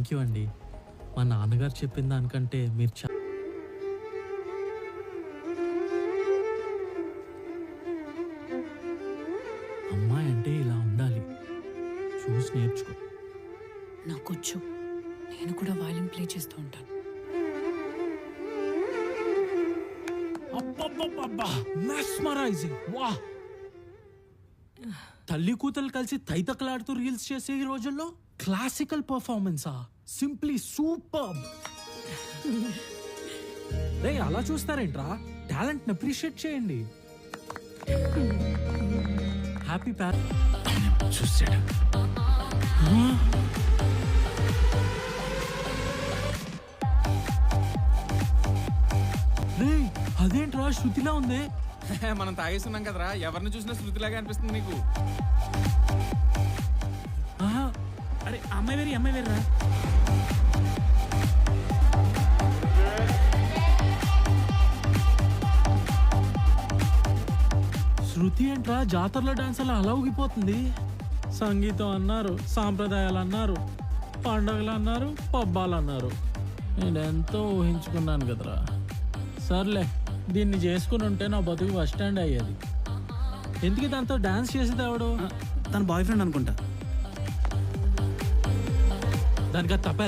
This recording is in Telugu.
థ్యాంక్ యూ అండి. మా నాన్నగారు చెప్పిన దానికంటే మీరు అమ్మాయి అంటే ఇలా ఉండాలి, చూసి నేర్చుకో. నాకొచ్చు, నేను కూడా వయలిన్ ప్లే చేస్తూ ఉంటాను. అబ్బబ్బబ్బబ్బా, మెస్మరైజింగ్. వా, తల్లి కూతురు కలిసి తైతకలాడుతూ రీల్స్ చేసే ఈ రోజుల్లో క్లాసికల్ పర్ఫార్మెన్సా? Simply super. రే, అలా చూస్తారేంట్రా? టాలెంట్ ని అప్రిషియేట్ చేయండి. హ్యాపీ చూసాడు. రే, అదేంట్రా శృతిలా ఉంది? మనం తాగేస్తున్నాం కదరా, ఎవరిని చూసినా శృతిలాగా అనిపిస్తుంది నీకు. అరే, అమ్మాయి వేరా? శృతి ఏంట్రా జాతరలో డాన్స్ అలా ఊగిపోతుంది? సంగీతం అన్నారు, సాంప్రదాయాలు అన్నారు, పండగలు అన్నారు, పబ్బాలు అన్నారు. నేను ఎంతో ఊహించుకున్నాను కదరా. సర్లే, దీన్ని చేసుకుని ఉంటే నా బతుకు బస్ స్టాండ్ అయ్యేది. ఎందుకు దాంతో డాన్స్ చేసేది ఎవడు? తన బాయ్ ఫ్రెండ్ అనుకుంటా. దానికి తప్ప